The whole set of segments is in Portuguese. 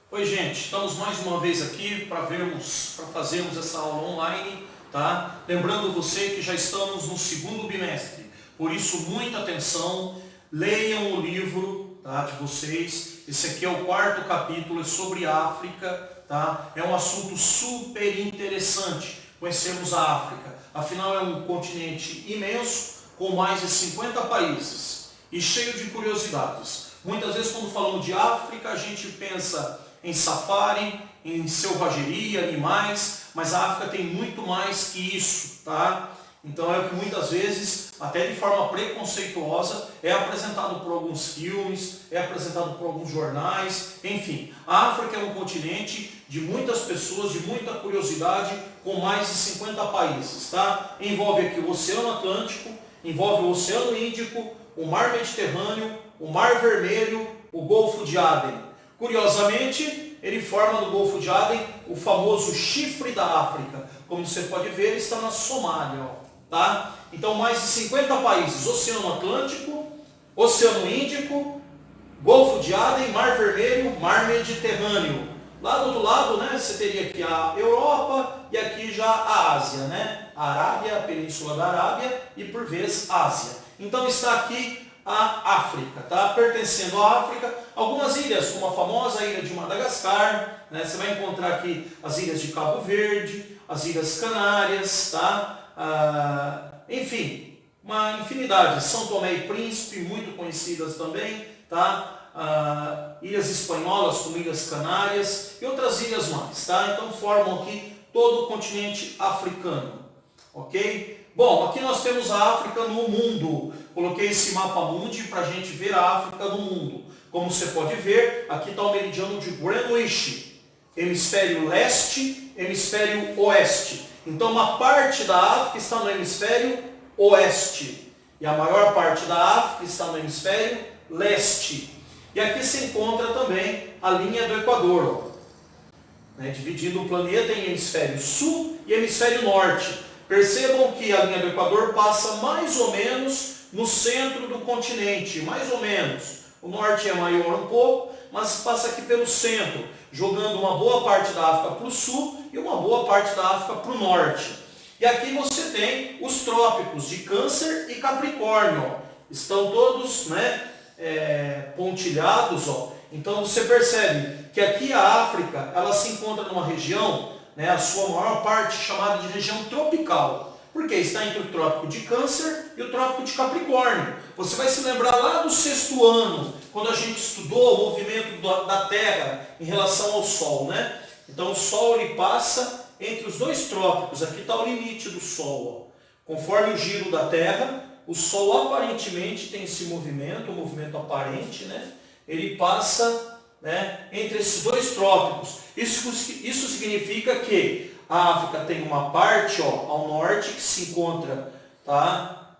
Oi, gente, estamos mais uma vez aqui para fazermos essa aula online, tá? Lembrando você que já estamos no segundo bimestre, por isso muita atenção, leiam o livro, tá, de vocês. Esse aqui é o quarto capítulo, é sobre a África, tá? É um assunto super interessante conhecermos a África. Afinal é um continente imenso, com mais de 50 países e cheio de curiosidades. Muitas vezes quando falamos de África, a gente pensa em safari, em selvageria, animais, mas a África tem muito mais que isso, tá? Então é o que muitas vezes, até de forma preconceituosa, é apresentado por alguns filmes, é apresentado por alguns jornais, enfim. A África é um continente de muitas pessoas, de muita curiosidade, com mais de 50 países, tá? Envolve aqui o Oceano Atlântico, envolve o Oceano Índico, o Mar Mediterrâneo, o Mar Vermelho, o Golfo de Aden. Curiosamente, ele forma no Golfo de Aden o famoso chifre da África. Como você pode ver, ele está na Somália, ó, tá? Então, mais de 50 países: Oceano Atlântico, Oceano Índico, Golfo de Aden, Mar Vermelho, Mar Mediterrâneo. Lá do outro lado, né, você teria aqui a Europa e aqui já a Ásia, né? A Arábia, a Península da Arábia e, por vezes, Ásia. Então, está aqui a África, tá? Pertencendo à África, algumas ilhas, como a famosa ilha de Madagascar, né? Você vai encontrar aqui as ilhas de Cabo Verde, as Ilhas Canárias, tá? Enfim, uma infinidade. São Tomé e Príncipe, muito conhecidas também, tá? Ilhas espanholas, como Ilhas Canárias e outras ilhas mais, tá? Então formam aqui todo o continente africano, ok? Bom, aqui nós temos a África no mundo. Coloquei esse mapa mundi para a gente ver a África no mundo. Como você pode ver, aqui está o meridiano de Greenwich, hemisfério leste, hemisfério oeste. Então, uma parte da África está no hemisfério oeste e a maior parte da África está no hemisfério leste. E aqui se encontra também a linha do Equador, né, dividindo o planeta em hemisfério sul e hemisfério norte. Percebam que a linha do Equador passa mais ou menos no centro do continente, mais ou menos. O norte é maior um pouco, mas passa aqui pelo centro, jogando uma boa parte da África para o sul e uma boa parte da África para o norte. E aqui você tem os trópicos de Câncer e Capricórnio, ó. Estão todos, né, pontilhados, ó. Então você percebe que aqui a África, ela se encontra numa região, né, a sua maior parte chamada de região tropical. Porque está entre o trópico de Câncer e o trópico de Capricórnio. Você vai se lembrar lá do sexto ano, quando a gente estudou o movimento da Terra em relação ao Sol, né? Então o Sol ele passa entre os dois trópicos. Aqui está o limite do Sol, ó. Conforme o giro da Terra, o Sol aparentemente tem esse movimento, o movimento aparente, né? Ele passa, né, entre esses dois trópicos. Isso significa que a África tem uma parte, ó, ao norte que se encontra, tá,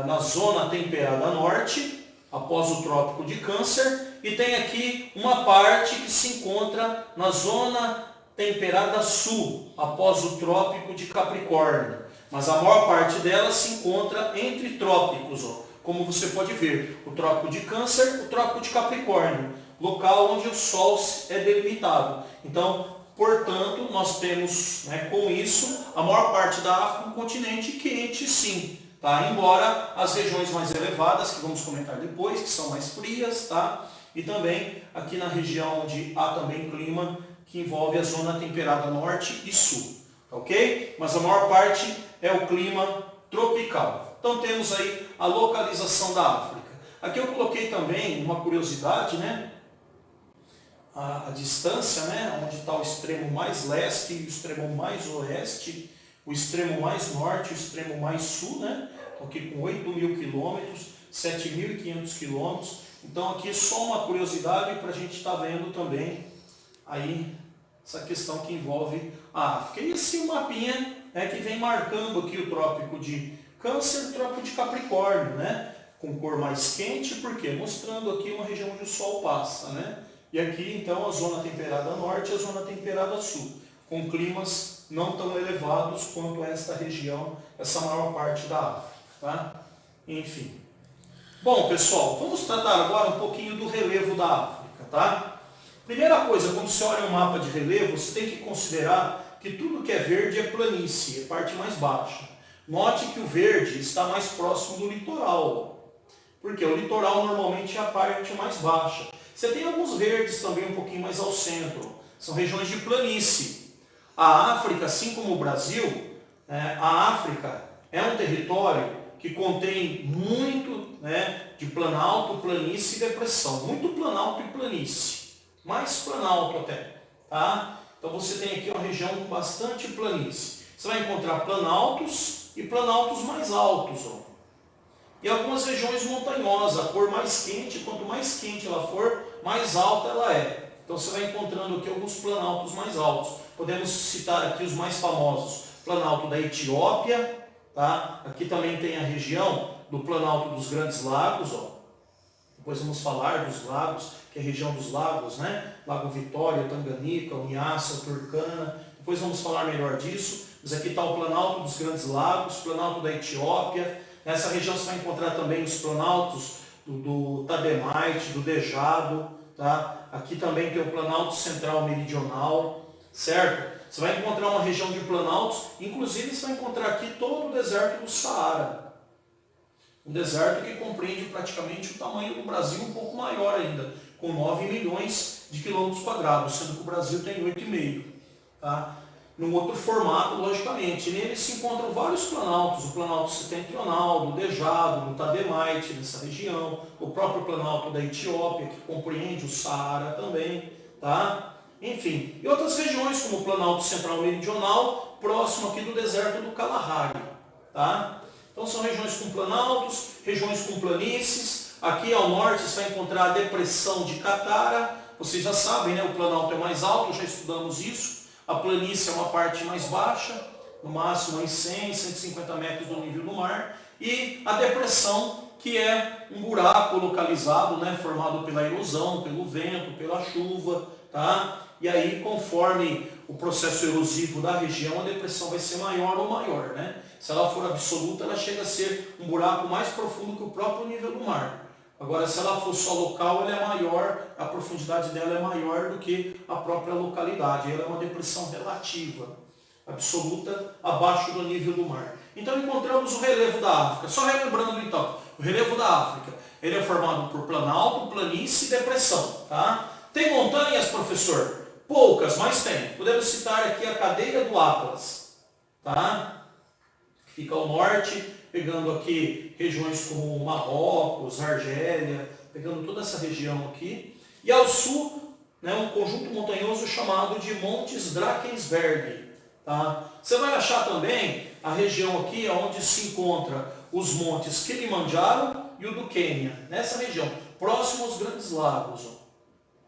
na zona temperada norte, após o trópico de Câncer, e tem aqui uma parte que se encontra na zona temperada sul, após o trópico de Capricórnio. Mas a maior parte dela se encontra entre trópicos, ó, como você pode ver, o trópico de Câncer, o trópico de Capricórnio, local onde o Sol é delimitado. Então, portanto, nós temos, né, com isso, a maior parte da África um continente quente, sim, tá? Embora as regiões mais elevadas, que vamos comentar depois, que são mais frias, tá? E também aqui na região onde há também clima que envolve a zona temperada norte e sul, ok? Mas a maior parte é o clima tropical. Então temos aí a localização da África. Aqui eu coloquei também uma curiosidade, né? A distância, né, onde está o extremo mais leste e o extremo mais oeste, o extremo mais norte e o extremo mais sul, né, aqui com 8.000 quilômetros, 7.500 quilômetros. Então aqui é só uma curiosidade para a gente estar vendo também aí essa questão que envolve a África. E esse mapinha, né, que vem marcando aqui o trópico de Câncer e o trópico de Capricórnio, né, com cor mais quente, por quê? Mostrando aqui uma região onde o Sol passa, né? E aqui, então, a zona temperada norte e a zona temperada sul, com climas não tão elevados quanto esta região, essa maior parte da África, tá? Enfim. Bom, pessoal, vamos tratar agora um pouquinho do relevo da África, tá? Primeira coisa, quando você olha um mapa de relevo, você tem que considerar que tudo que é verde é planície, é parte mais baixa. Note que o verde está mais próximo do litoral, porque o litoral normalmente é a parte mais baixa. Você tem alguns verdes também um pouquinho mais ao centro, são regiões de planície. A África, assim como o Brasil, a África é um território que contém muito de planalto, planície e depressão. Muito planalto e planície. Mais planalto até. Tá? Então você tem aqui uma região com bastante planície. Você vai encontrar planaltos e planaltos mais altos. Ó. E algumas regiões montanhosas. A cor mais quente, quanto mais quente ela for, mais alta ela é. Então você vai encontrando aqui alguns planaltos mais altos. Podemos citar aqui os mais famosos. Planalto da Etiópia. Tá? Aqui também tem a região do Planalto dos Grandes Lagos. Ó. Depois vamos falar dos lagos, que é a região dos lagos, né? Lago Vitória, Tanganica, Unhaça, Turcana. Depois vamos falar melhor disso. Mas aqui está o Planalto dos Grandes Lagos, Planalto da Etiópia. Nessa região você vai encontrar também os planaltos do Tademaite, do Dejado. Tá? Aqui também tem o Planalto Central Meridional, certo? Você vai encontrar uma região de planaltos, inclusive você vai encontrar aqui todo o deserto do Saara. Um deserto que compreende praticamente o tamanho do Brasil, um pouco maior ainda, com 9 milhões de quilômetros quadrados, sendo que o Brasil tem 8,5. Tá? Num outro formato, logicamente. Nele se encontram vários planaltos, o Planalto Setentrional, do Dejado, do Tademaite, nessa região, o próprio Planalto da Etiópia, que compreende o Saara também. Tá? Enfim, e outras regiões, como o Planalto Central Meridional, próximo aqui do deserto do Kalahari. Tá? Então são regiões com planaltos, regiões com planícies. Aqui ao norte você vai encontrar a depressão de Catara. Vocês já sabem, né? O planalto é mais alto, já estudamos isso. A planície é uma parte mais baixa, no máximo em 100, 150 metros do nível do mar. E a depressão, que é um buraco localizado, né? Formado pela erosão, pelo vento, pela chuva. Tá? E aí, conforme o processo erosivo da região, a depressão vai ser maior ou maior. Né? Se ela for absoluta, ela chega a ser um buraco mais profundo que o próprio nível do mar. Agora, se ela for só local, ela é maior, a profundidade dela é maior do que a própria localidade. Ela é uma depressão relativa, absoluta, abaixo do nível do mar. Então, encontramos o relevo da África. Só relembrando, então, o relevo da África, ele é formado por planalto, planície e depressão. Tá? Tem montanhas, professor? Poucas, mas tem. Podemos citar aqui a cadeia do Atlas, tá? Que fica ao norte, pegando aqui regiões como Marrocos, Argélia, pegando toda essa região aqui. E ao sul, né, um conjunto montanhoso chamado de Montes Drakensberg. Tá? Você vai achar também a região aqui onde se encontra os montes Kilimanjaro e o do Quênia, nessa região, próximo aos Grandes Lagos. Ó.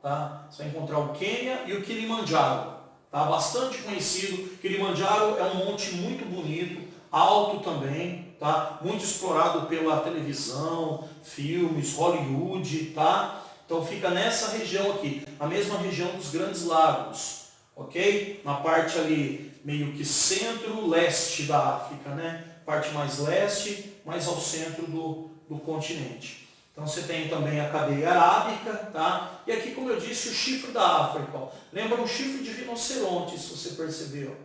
Tá? Você vai encontrar o Quênia e o Kilimanjaro. Tá? Bastante conhecido. Kilimanjaro é um monte muito bonito, alto também, tá? Muito explorado pela televisão, filmes, Hollywood. Tá? Então fica nessa região aqui, a mesma região dos Grandes Lagos. Ok? Na parte ali meio que centro-leste da África. Né? Parte mais leste, mais ao centro do continente. Então você tem também a cadeia arábica, tá? E aqui, como eu disse, o chifre da África. Ó. Lembra um chifre de rinoceronte, se você percebeu.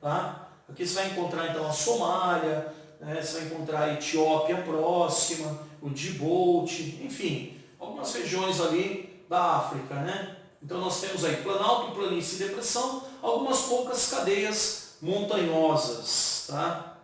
Tá? Aqui você vai encontrar então a Somália, né? Você vai encontrar a Etiópia próxima, o Djibouti, enfim, algumas regiões ali da África. Né? Então nós temos aí planalto, planície e depressão, algumas poucas cadeias montanhosas. Tá?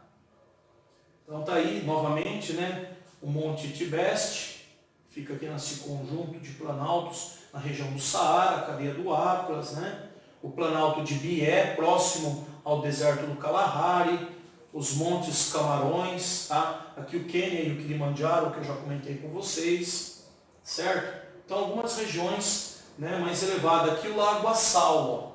Então tá aí novamente, né? O Monte Tibeste, fica aqui nesse conjunto de planaltos, na região do Saara, a cadeia do Atlas, né? O planalto de Bié, próximo ao deserto do Kalahari, os Montes Camarões, tá? Aqui o Quênia e o Kilimanjaro, que eu já comentei com vocês, certo? Então algumas regiões, né, mais elevadas. Aqui o Lago Assal.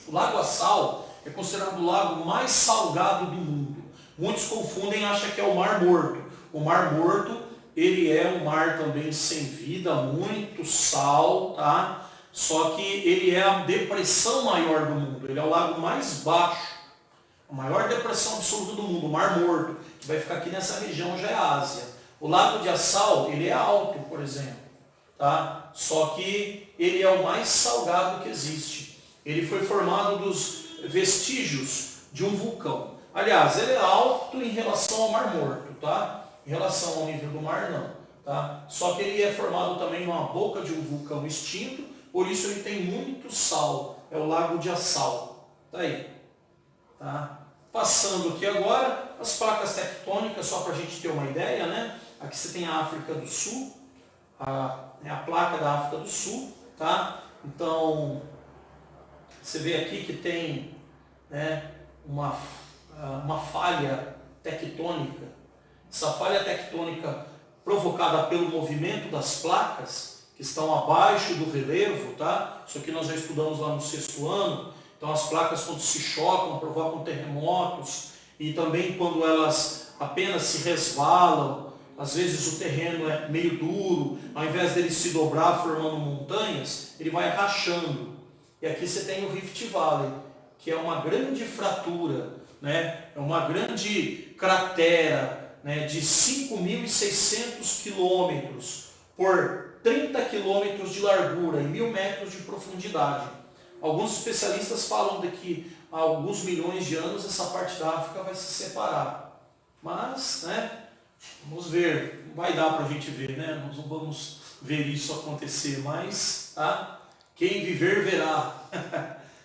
Ó. O Lago Assal é considerado o lago mais salgado do mundo. Muitos confundem e acham que é o Mar Morto. O Mar Morto, ele é um mar também sem vida, muito sal, tá? Só que ele é a depressão maior do mundo, ele é o lago mais baixo, a maior depressão absoluta do mundo, o Mar Morto, que vai ficar aqui nessa região, já é a Ásia. O Lago de Assal, ele é alto, por exemplo, tá? Só que ele é o mais salgado que existe. Ele foi formado dos vestígios de um vulcão. Aliás, ele é alto em relação ao Mar Morto, tá? Em relação ao nível do mar, não, tá? Só que ele é formado também numa boca de um vulcão extinto, por isso ele tem muito sal. É o Lago de Assal. Tá aí, tá? Passando aqui agora, as placas tectônicas, só para a gente ter uma ideia, né? Aqui você tem a África do Sul, a placa da África do Sul, tá? Então, você vê aqui que tem, né, uma falha tectônica. Essa falha tectônica provocada pelo movimento das placas, que estão abaixo do relevo, tá? Isso aqui nós já estudamos lá no 6º ano. Então as placas, quando se chocam, provocam terremotos, e também quando elas apenas se resvalam, às vezes o terreno é meio duro, ao invés dele se dobrar formando montanhas, ele vai rachando. E aqui você tem o Rift Valley, que é uma grande fratura, né? É uma grande cratera, né? De 5.600 quilômetros por 30 quilômetros de largura e 1.000 metros de profundidade. Alguns especialistas falam de que há alguns milhões de anos essa parte da África vai se separar. Mas, né, vamos ver, não vai dar para a gente ver, né? Nós não vamos ver isso acontecer, mas tá? Quem viver verá.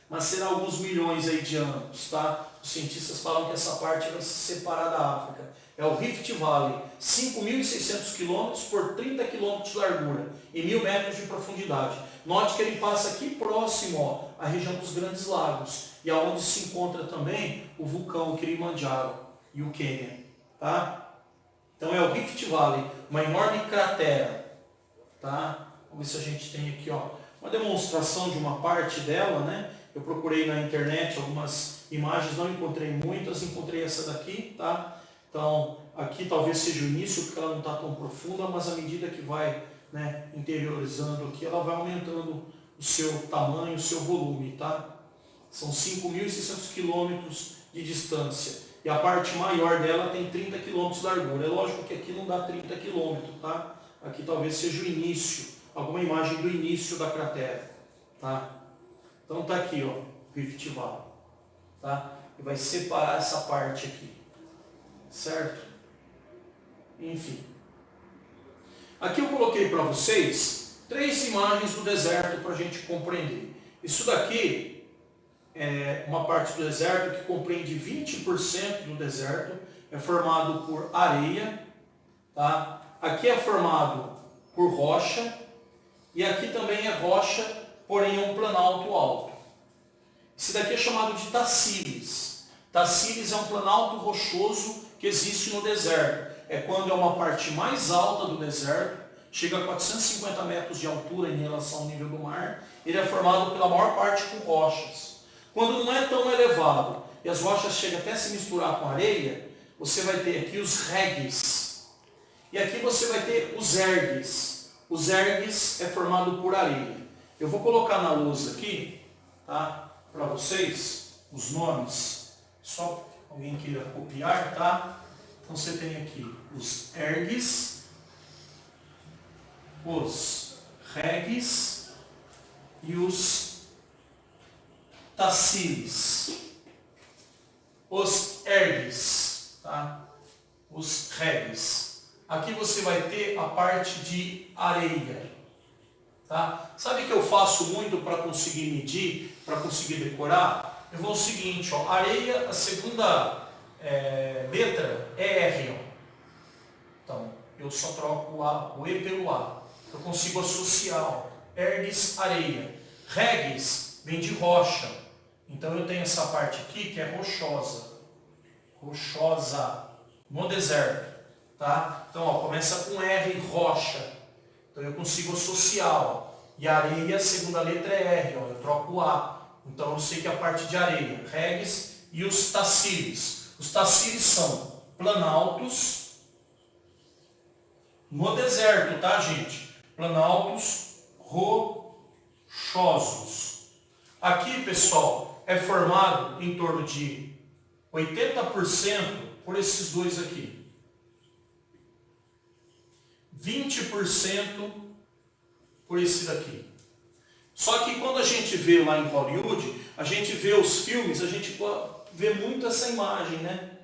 Mas será alguns milhões aí de anos, tá? Os cientistas falam que essa parte vai se separar da África. É o Rift Valley, 5.600 quilômetros por 30 quilômetros de largura e 1.000 metros de profundidade. Note que ele passa aqui próximo, ó, à região dos Grandes Lagos, e aonde se encontra também o vulcão Kilimanjaro e o Quênia, tá? Então é o Rift Valley, uma enorme cratera, tá? Vamos ver se a gente tem aqui, ó, uma demonstração de uma parte dela, né? Eu procurei na internet algumas imagens, não encontrei muitas, encontrei essa daqui, tá? Então, aqui talvez seja o início, porque ela não está tão profunda, mas à medida que vai, né, interiorizando aqui, ela vai aumentando o seu tamanho, o seu volume, tá? São 5.600 quilômetros de distância. E a parte maior dela tem 30 quilômetros de largura. É lógico que aqui não dá 30 quilômetros, tá? Aqui talvez seja o início, alguma imagem do início da cratera, tá? Então tá aqui, ó, Rift Valley, tá? E vai separar essa parte aqui, certo? Enfim. Aqui eu coloquei para vocês 3 imagens do deserto para a gente compreender. Isso daqui é uma parte do deserto que compreende 20% do deserto, é formado por areia, tá? Aqui é formado por rocha, e aqui também é rocha, porém é um planalto alto. Esse daqui é chamado de Tacilis. Tacilis é um planalto rochoso que existe no deserto. É quando é uma parte mais alta do deserto, chega a 450 metros de altura em relação ao nível do mar. Ele é formado pela maior parte por rochas. Quando não é tão elevado e as rochas chegam até a se misturar com areia, você vai ter aqui os regues. E aqui você vai ter os ergues. Os ergues é formado por areia. Eu vou colocar na lousa aqui, tá? Para vocês, os nomes. Só alguém queira copiar, tá? Então você tem aqui os ergues, os regues e os tacilis. Os ergues, tá? Os regues. Aqui você vai ter a parte de areia, tá? Sabe o que eu faço muito para conseguir medir, para conseguir decorar? Eu vou o seguinte, ó, areia, a segunda letra é R, ó. Então, eu só troco o E pelo A. Eu consigo associar, ó, ergues, areia. Regues vem de rocha. Então eu tenho essa parte aqui que é rochosa. Rochosa. No deserto. Tá? Então, ó, começa com R, rocha. Então eu consigo associar, ó. E areia, a segunda letra é R, ó. Eu troco o A. Então eu sei que é a parte de areia. Regues e os tacilis. Os tacilis são planaltos no deserto, tá, gente? Planaltos rochosos. Aqui, pessoal, é formado em torno de 80% por esses dois aqui. 20% por esse daqui. Só que quando a gente vê lá em Hollywood, a gente vê os filmes, a gente vê muito essa imagem, né?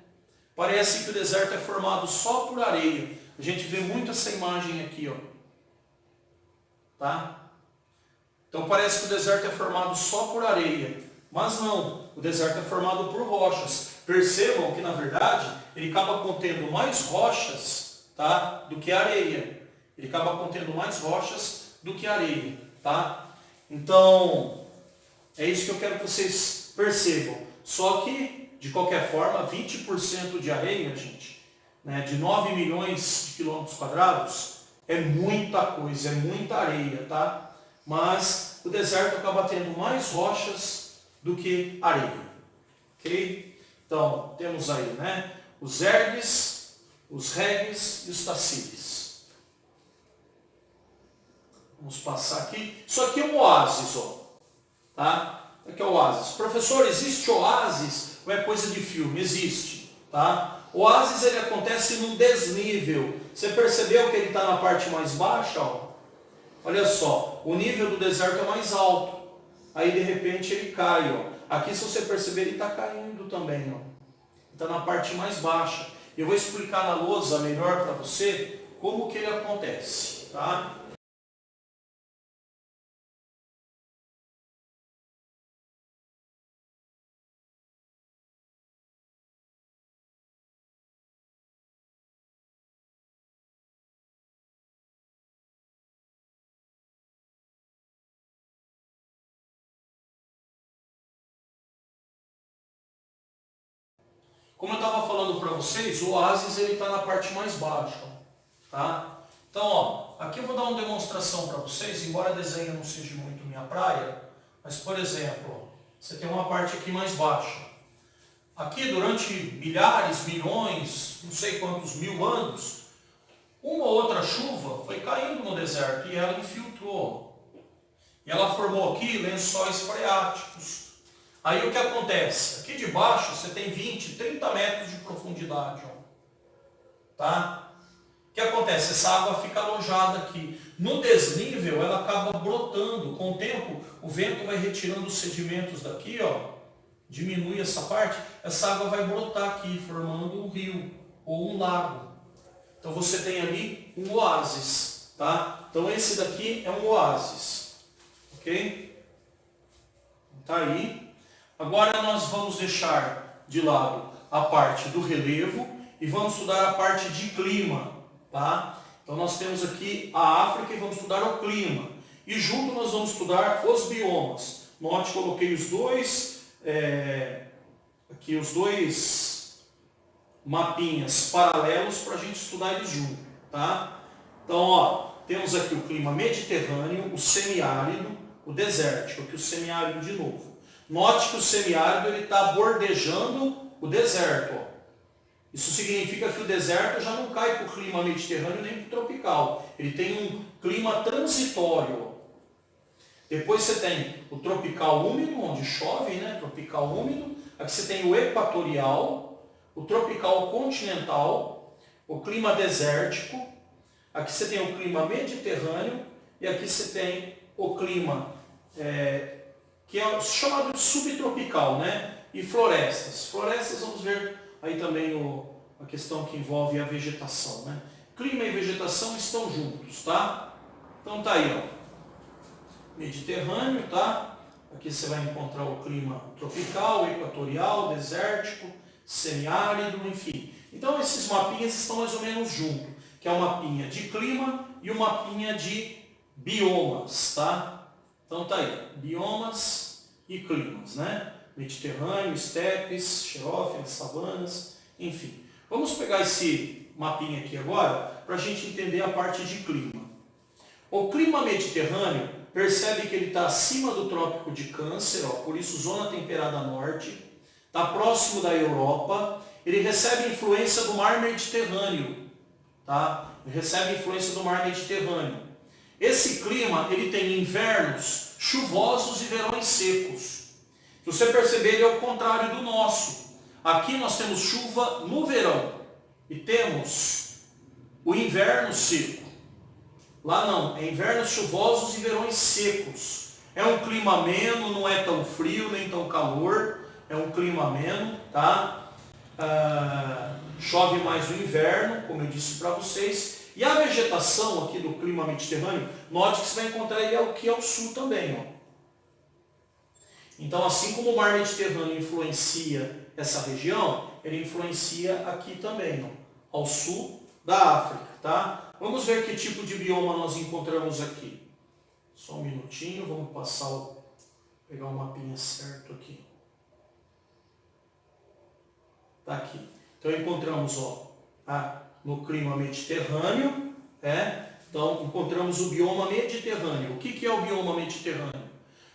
Parece que o deserto é formado só por areia. A gente vê muito essa imagem aqui, ó. Tá? Então parece que o deserto é formado só por areia. Mas não, o deserto é formado por rochas. Percebam que, na verdade, ele acaba contendo mais rochas, tá, do que areia. Ele acaba contendo mais rochas do que areia. Tá? Então, é isso que eu quero que vocês percebam. Só que, de qualquer forma, 20% de areia, gente, né, de 9 milhões de quilômetros quadrados, é muita coisa, é muita areia, tá? Mas o deserto acaba tendo mais rochas do que areia. Ok? Então, temos aí, né, os ergues, os regues e os tacídeis. Vamos passar aqui. Isso aqui é um oásis, ó. Tá? Aqui é o oásis. Professor, existe oásis ou é coisa de filme? Existe. Tá? O oásis ele acontece num desnível. Você percebeu que ele está na parte mais baixa? Ó? Olha só, o nível do deserto é mais alto. Aí de repente ele cai. Ó. Aqui, se você perceber, ele está caindo também. Está na parte mais baixa. Eu vou explicar na lousa melhor para você como que ele acontece. Tá? Como eu estava falando para vocês, o oásis está na parte mais baixa. Tá? Então, ó, aqui eu vou dar uma demonstração para vocês, embora desenho não seja muito minha praia, mas, por exemplo, ó, você tem uma parte aqui mais baixa. Aqui, durante milhares, milhões, não sei quantos mil anos, uma ou outra chuva foi caindo no deserto e ela infiltrou. E ela formou aqui lençóis freáticos. Aí o que acontece? Aqui de baixo você tem 20, 30 metros de profundidade. Ó. Tá? O que acontece? Essa água fica alojada aqui. No desnível ela acaba brotando. Com o tempo o vento vai retirando os sedimentos daqui, ó, diminui essa parte, essa água vai brotar aqui, formando um rio ou um lago. Então você tem ali um oásis. Tá? Então esse daqui é um oásis. Ok? Tá aí. Agora nós vamos deixar de lado a parte do relevo e vamos estudar a parte de clima. Tá? Então nós temos aqui a África e vamos estudar o clima. E junto nós vamos estudar os biomas. Note, coloquei os dois, aqui os dois mapinhas paralelos para a gente estudar eles juntos. Tá? Então, ó, temos aqui o clima mediterrâneo, o semiárido, o desértico, aqui o semiárido de novo. Note que o semiárido está bordejando o deserto. Ó. Isso significa que o deserto já não cai para o clima mediterrâneo nem para o tropical. Ele tem um clima transitório. Ó. Depois você tem o tropical úmido, onde chove, né? Tropical úmido. Aqui você tem o equatorial, o tropical continental, o clima desértico. Aqui você tem o clima mediterrâneo e aqui você tem o clima que é chamado de subtropical, né? E florestas. Florestas, vamos ver aí também a questão que envolve a vegetação, né? Clima e vegetação estão juntos, tá? Então tá aí, ó. Mediterrâneo, tá? Aqui você vai encontrar o clima tropical, equatorial, desértico, semiárido, enfim. Então esses mapinhas estão mais ou menos juntos, que é um mapinha de clima e um mapinha de biomas, tá? Então tá aí, biomas e climas, né? Mediterrâneo, estepes, xerófilas, savanas, enfim. Vamos pegar esse mapinha aqui agora para a gente entender a parte de clima. O clima mediterrâneo, percebe que ele está acima do trópico de Câncer, ó, por isso zona temperada norte, está próximo da Europa, ele recebe influência do mar Mediterrâneo, tá? Ele recebe influência do mar Mediterrâneo. Esse clima, ele tem invernos chuvosos e verões secos. Se você perceber, ele é o contrário do nosso. Aqui nós temos chuva no verão e temos o inverno seco. Lá não, é invernos chuvosos e verões secos. É um clima ameno, não é tão frio nem tão calor, é um clima ameno, tá? Chove mais no inverno, como eu disse para vocês. E a vegetação aqui do clima mediterrâneo, note que você vai encontrar ele aqui ao sul também, ó. Então, assim como o mar Mediterrâneo influencia essa região, ele influencia aqui também, ó, ao sul da África, tá? Vamos ver que tipo de bioma nós encontramos aqui. Só um minutinho, vamos pegar o mapinha certo aqui. Tá aqui. Então encontramos, ó, no clima mediterrâneo, então encontramos o bioma mediterrâneo. O que é o bioma mediterrâneo?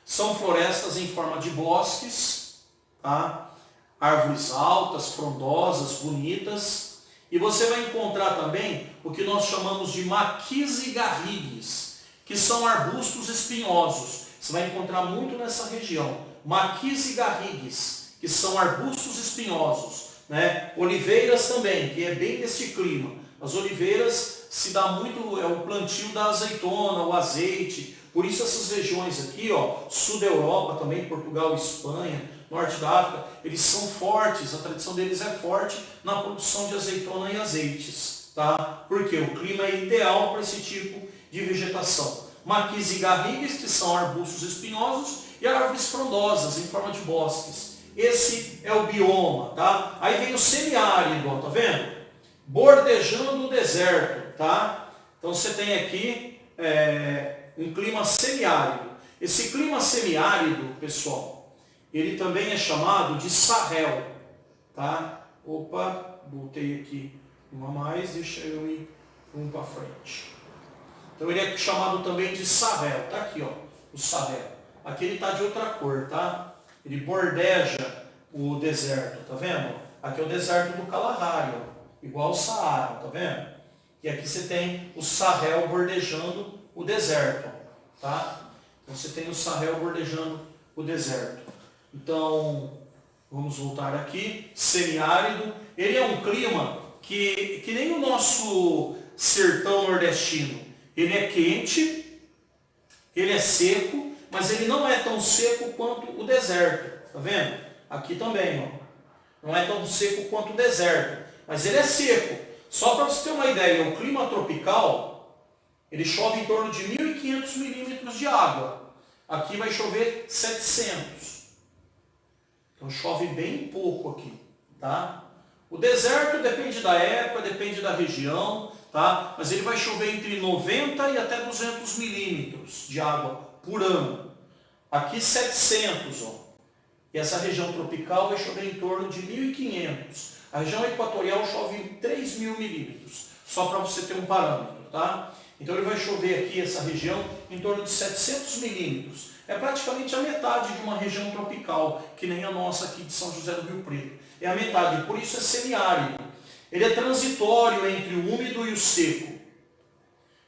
São florestas em forma de bosques, tá? Árvores altas, frondosas, bonitas. E você vai encontrar também o que nós chamamos de maquis e garrigues, que são arbustos espinhosos. Você vai encontrar muito nessa região. Maquis e garrigues, que são arbustos espinhosos. Né? Oliveiras também, que é bem deste clima. As oliveiras se dá muito, é o plantio da azeitona, o azeite. Por isso essas regiões aqui, ó, sul da Europa também, Portugal, Espanha, norte da África, eles são fortes, a tradição deles é forte na produção de azeitona e azeites. Tá? Porque o clima é ideal para esse tipo de vegetação. Maquis e garrigues, que são arbustos espinhosos, e árvores frondosas em forma de bosques. Esse é o bioma, tá? Aí vem o semiárido, ó, tá vendo? Bordejando o deserto, tá? Então você tem aqui um clima semiárido. Esse clima semiárido, pessoal, ele também é chamado de Sahel, tá? Opa, botei aqui uma a mais, deixa eu ir um para frente. Então ele é chamado também de Sahel, tá aqui, ó, o Sahel. Aqui ele tá de outra cor, tá? Ele bordeja o deserto, tá vendo? Aqui é o deserto do Kalahari, ó, igual o Saara, tá vendo? E aqui você tem o Sahel bordejando o deserto, tá? Então você tem o Sahel bordejando o deserto. Então, vamos voltar aqui. Semiárido, ele é um clima que nem o nosso sertão nordestino. Ele é quente, ele é seco, mas ele não é tão seco quanto o deserto, tá vendo? Aqui também, ó. Não é tão seco quanto o deserto, mas ele é seco. Só para você ter uma ideia, o clima tropical, ele chove em torno de 1.500 milímetros de água. Aqui vai chover 700. Então chove bem pouco aqui, tá? O deserto depende da época, depende da região, tá? Mas ele vai chover entre 90 e até 200 milímetros de água por ano. Aqui 700, ó. E essa região tropical vai chover em torno de 1.500. A região equatorial chove em 3.000 milímetros, só para você ter um parâmetro, tá? Então ele vai chover aqui, essa região, em torno de 700 milímetros. É praticamente a metade de uma região tropical, que nem a nossa aqui de São José do Rio Preto. É a metade, por isso é semiárido. Ele é transitório entre o úmido e o seco.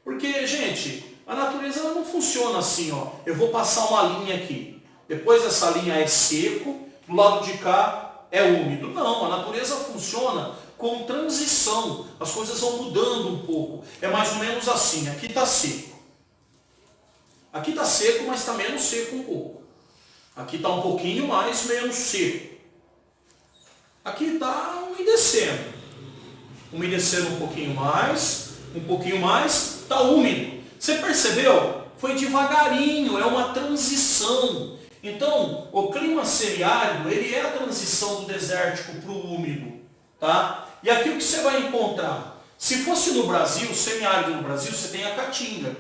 Porque, gente, a natureza ela não funciona assim, ó. Eu vou passar uma linha aqui. Depois essa linha é seco, do lado de cá é úmido. Não, a natureza funciona com transição. As coisas vão mudando um pouco. É mais ou menos assim. Aqui está seco. Aqui está seco, mas está menos seco um pouco. Aqui está um pouquinho mais, menos seco. Aqui está umedecendo. Umedecendo um pouquinho mais, está úmido. Você percebeu? Foi devagarinho, é uma transição. Então, o clima semiárido, ele é a transição do desértico para o úmido, tá? E aqui o que você vai encontrar? Se fosse no Brasil, semiárido no Brasil, você tem a caatinga,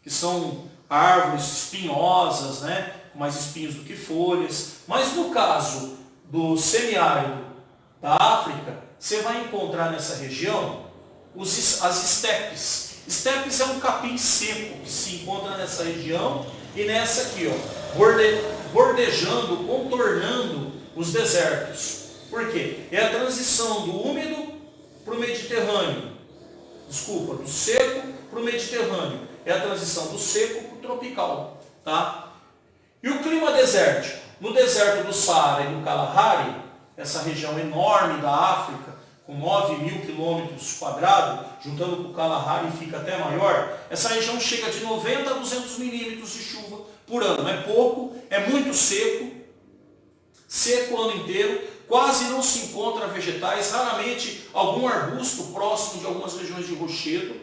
que são árvores espinhosas, né? Com mais espinhos do que folhas. Mas no caso do semiárido da África, você vai encontrar nessa região as estepes. Estepes é um capim seco que se encontra nessa região e nessa aqui, ó, bordejando, contornando os desertos. Por quê? É a transição do úmido para o Mediterrâneo. Desculpa, do seco para o Mediterrâneo. É a transição do seco para o tropical. Tá? E o clima desértico? No deserto do Saara e do Kalahari, essa região enorme da África, com 9.000 quilômetros quadrados, juntando com o Kalahari fica até maior, essa região chega de 90 a 200 milímetros de chuva por ano. É pouco, é muito seco, seco o ano inteiro, quase não se encontra vegetais, raramente algum arbusto próximo de algumas regiões de rochedo,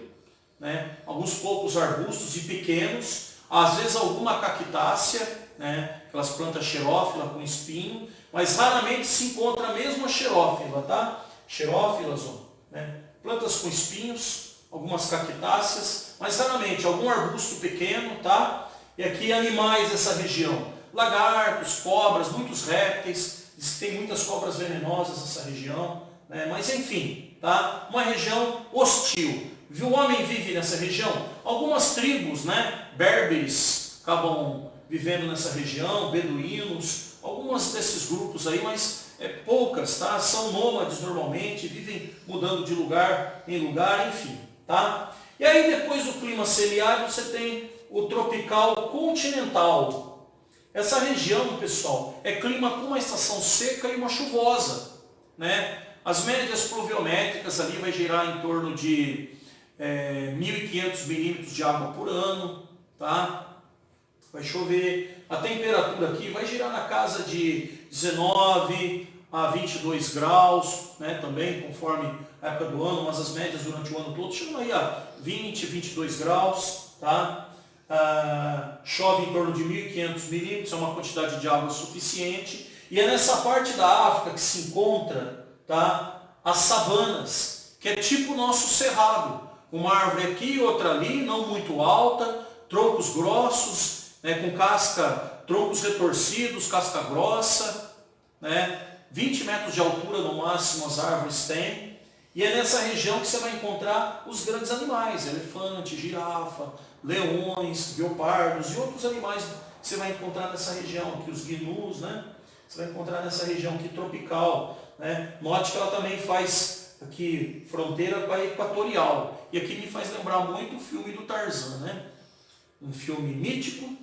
né? Alguns poucos arbustos e pequenos, às vezes alguma cactácea, né? Aquelas plantas xerófilas com espinho, mas raramente se encontra mesmo a xerófila, tá? Xerófilas, né? Plantas com espinhos, algumas cactáceas, mas raramente algum arbusto pequeno, tá? E aqui animais dessa região, lagartos, cobras, muitos répteis, diz que tem muitas cobras venenosas nessa região, né? Mas enfim, tá? Uma região hostil. O homem vive nessa região, algumas tribos, né? Berberes acabam vivendo nessa região, beduínos, algumas desses grupos aí, mas poucas, tá? São nômades normalmente, vivem mudando de lugar em lugar, enfim, tá? E aí depois do clima semiárido você tem o tropical continental. Essa região, pessoal, é clima com uma estação seca e uma chuvosa, né? As médias pluviométricas ali vai girar em torno de 1.500 milímetros de água por ano, tá? Vai chover, a temperatura aqui vai girar na casa de 19 a 22 graus, né? Também conforme a época do ano, mas as médias durante o ano todo chegam aí a 20, 22 graus, tá? Chove em torno de 1.500 milímetros, é uma quantidade de água suficiente, e é nessa parte da África que se encontra, tá? As savanas, que é tipo o nosso cerrado, uma árvore aqui, outra ali, não muito alta, troncos grossos, né, com troncos retorcidos, casca grossa, né, 20 metros de altura no máximo as árvores têm, e é nessa região que você vai encontrar os grandes animais, elefante, girafa, leões, leopardos e outros animais que você vai encontrar nessa região aqui, os gnus, né, você vai encontrar nessa região aqui tropical, né. Note que ela também faz aqui fronteira com a equatorial, e aqui me faz lembrar muito o filme do Tarzan, né, um filme mítico,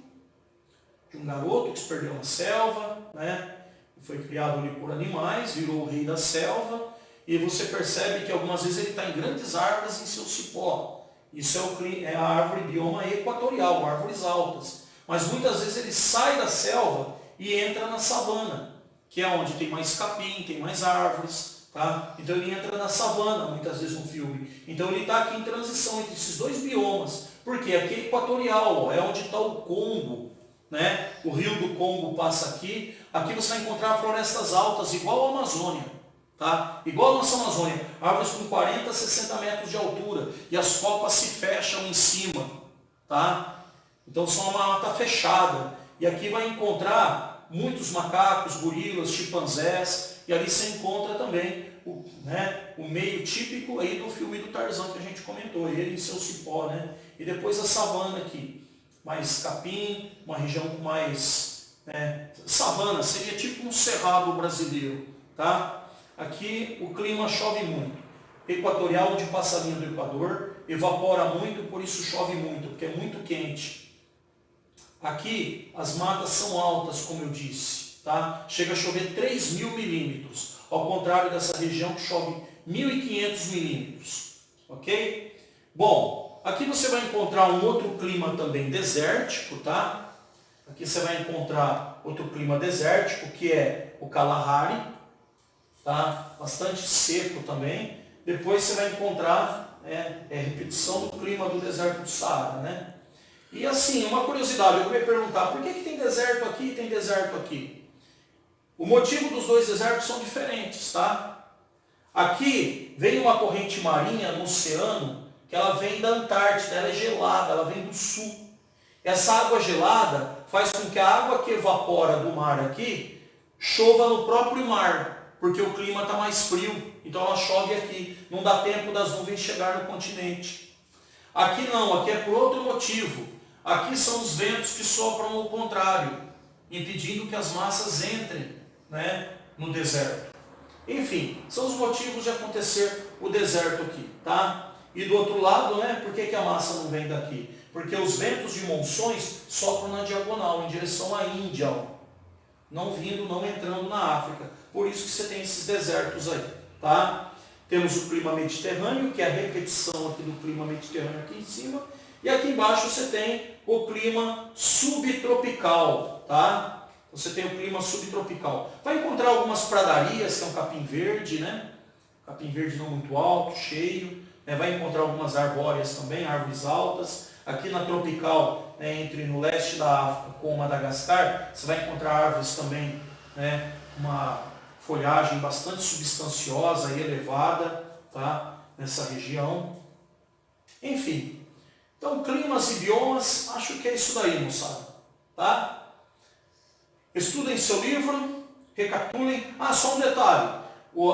de um garoto que se perdeu na selva, né? Foi criado ali por animais, virou o rei da selva, e você percebe que algumas vezes ele está em grandes árvores em seu cipó. Isso é a árvore bioma equatorial, árvores altas. Mas muitas vezes ele sai da selva e entra na savana, que é onde tem mais capim, tem mais árvores, tá? Então ele entra na savana, muitas vezes no filme. Então ele está aqui em transição entre esses dois biomas. Porque aqui é equatorial, ó, é onde está o Congo, né? O rio do Congo passa aqui. Aqui você vai encontrar florestas altas, igual a Amazônia, tá? Igual a nossa Amazônia, árvores com 40 a 60 metros de altura, e as copas se fecham em cima, tá? Então são uma mata fechada, e aqui vai encontrar muitos macacos, gorilas, chimpanzés, e ali você encontra também o meio típico aí do filme do Tarzan que a gente comentou, ele em seu cipó, né? E depois a savana aqui, mais capim, uma região com mais savana, seria tipo um cerrado brasileiro, tá? Aqui o clima chove muito, equatorial, onde passa a linha do Equador, evapora muito, por isso chove muito, porque é muito quente. Aqui as matas são altas, como eu disse, tá? Chega a chover 3.000 milímetros, ao contrário dessa região que chove 1.500 milímetros, ok? Bom, aqui você vai encontrar um outro clima também desértico, tá? Aqui você vai encontrar outro clima desértico, que é o Kalahari, tá? Bastante seco também. Depois você vai encontrar repetição do clima do deserto do Saara, né? E assim, uma curiosidade, eu ia perguntar, por que tem deserto aqui e tem deserto aqui? O motivo dos dois desertos são diferentes, tá? Aqui vem uma corrente marinha no oceano, que ela vem da Antártida, ela é gelada, ela vem do sul. Essa água gelada faz com que a água que evapora do mar aqui chova no próprio mar, porque o clima está mais frio, então ela chove aqui, não dá tempo das nuvens chegar no continente. Aqui não, aqui é por outro motivo. Aqui são os ventos que sopram ao contrário, impedindo que as massas entrem, né, no deserto. Enfim, são os motivos de acontecer o deserto aqui, tá? E do outro lado, né, por que a massa não vem daqui? Porque os ventos de monções sopram na diagonal, em direção à Índia, ó. Não entrando na África. Por isso que você tem esses desertos aí, tá? Temos o clima mediterrâneo, que é a repetição aqui do clima mediterrâneo aqui em cima. E aqui embaixo você tem o clima subtropical, tá? Você tem o clima subtropical. Vai encontrar algumas pradarias, que é um capim verde, né? Capim verde não muito alto, cheio. Né? Vai encontrar algumas arbóreas também, árvores altas. Aqui na tropical, né, no leste da África com Madagascar, você vai encontrar árvores também, né, uma folhagem bastante substanciosa e elevada, tá, nessa região. Enfim, então climas e biomas, acho que é isso daí, moçada. Tá? Estudem seu livro, recapitulem. Só um detalhe,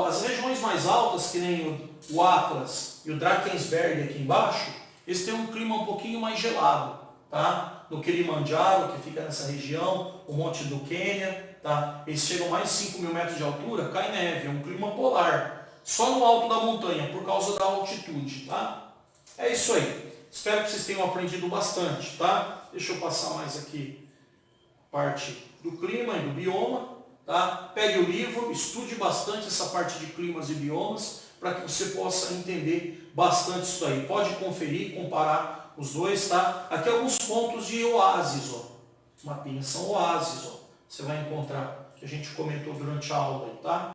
as regiões mais altas, que nem o Atlas e o Drakensberg aqui embaixo, eles têm um clima um pouquinho mais gelado, tá? No Kilimanjaro, que fica nessa região, o Monte do Quênia, tá? Eles chegam a mais de 5 mil metros de altura, cai neve, é um clima polar, só no alto da montanha, por causa da altitude, tá? É isso aí. Espero que vocês tenham aprendido bastante, tá? Deixa eu passar mais aqui a parte do clima e do bioma, tá? Pegue o livro, estude bastante essa parte de climas e biomas, para que você possa entender bastante isso daí. Pode conferir, comparar os dois, tá? Aqui alguns pontos de oásis, ó. Mapinhas são oásis, ó. Você vai encontrar, que a gente comentou durante a aula aí, tá?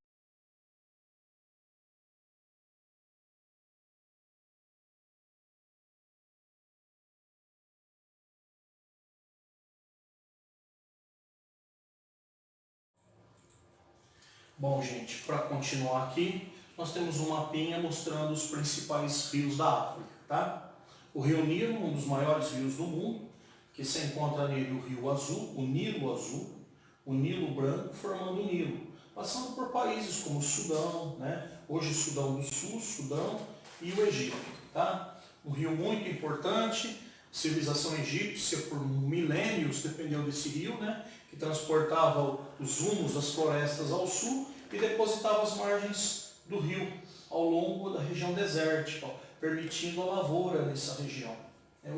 Bom, gente, para continuar aqui, nós temos um mapinha mostrando os principais rios da África, tá? O rio Nilo, um dos maiores rios do mundo, que se encontra nele o Rio Azul, o Nilo Branco, formando o Nilo, passando por países como o Sudão, né? Hoje Sudão do Sul, Sudão e o Egito, tá? Um rio muito importante, a civilização egípcia por milênios dependeu desse rio, né? Que transportava os humos das florestas ao sul e depositava as margens do rio ao longo da região desértica, permitindo a lavoura nessa região.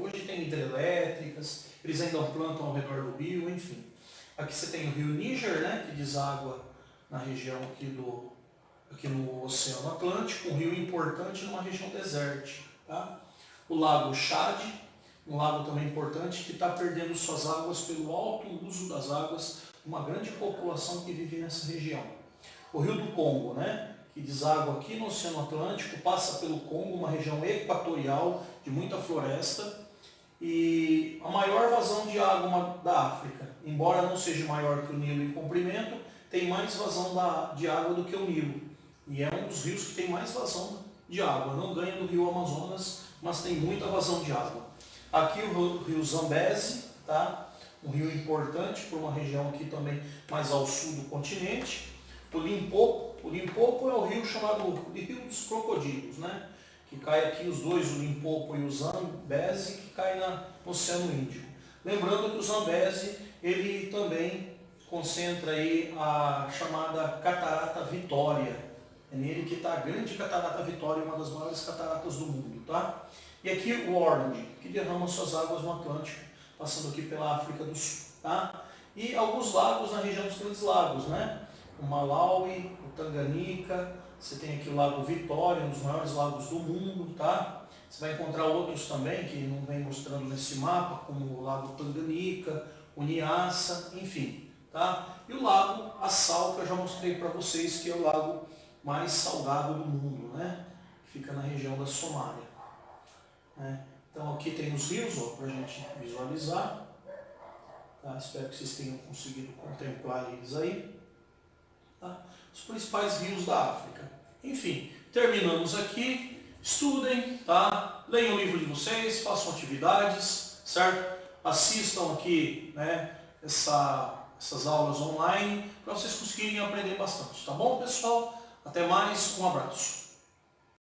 Hoje tem hidrelétricas, eles ainda plantam ao redor do rio, enfim. Aqui você tem o rio Níger, né, que deságua na região aqui no Oceano Atlântico, um rio importante numa região desértica. Tá? O lago Chad, um lago também importante que está perdendo suas águas pelo alto uso das águas, uma grande população que vive nessa região. O rio do Congo, né, que deságua aqui no Oceano Atlântico, passa pelo Congo, uma região equatorial de muita floresta, e a maior vazão de água da África, embora não seja maior que o Nilo em comprimento, tem mais vazão de água do que o Nilo, e é um dos rios que tem mais vazão de água, não ganha do rio Amazonas, mas tem muita vazão de água. Aqui o rio Zambeze, tá? Um rio importante para uma região aqui também mais ao sul do continente. O Limpopo é o rio chamado de Rio dos Crocodilos, né? Que cai aqui os dois, o Limpopo e o Zambeze, que cai no Oceano Índico. Lembrando que o Zambeze, ele também concentra aí a chamada Catarata Vitória. É nele que está a grande Catarata Vitória, uma das maiores cataratas do mundo, tá? E aqui o Orange, que derrama suas águas no Atlântico, passando aqui pela África do Sul, tá? E alguns lagos na região dos Grandes Lagos, né? O Malawi, o Tanganica, você tem aqui o Lago Vitória, um dos maiores lagos do mundo, tá? Você vai encontrar outros também, que não vem mostrando nesse mapa, como o Lago Tanganica, o Niassa, enfim, tá? E o Lago Assal, que eu já mostrei para vocês, que é o lago mais salgado do mundo, né? Que fica na região da Somália. Então aqui tem os rios, para a gente visualizar. Tá? Espero que vocês tenham conseguido contemplar eles aí. Tá? Os principais rios da África. Enfim, terminamos aqui. Estudem, tá? Leiam o livro de vocês, façam atividades, certo? Assistam aqui, né, essas aulas online para vocês conseguirem aprender bastante. Tá bom, pessoal? Até mais, um abraço.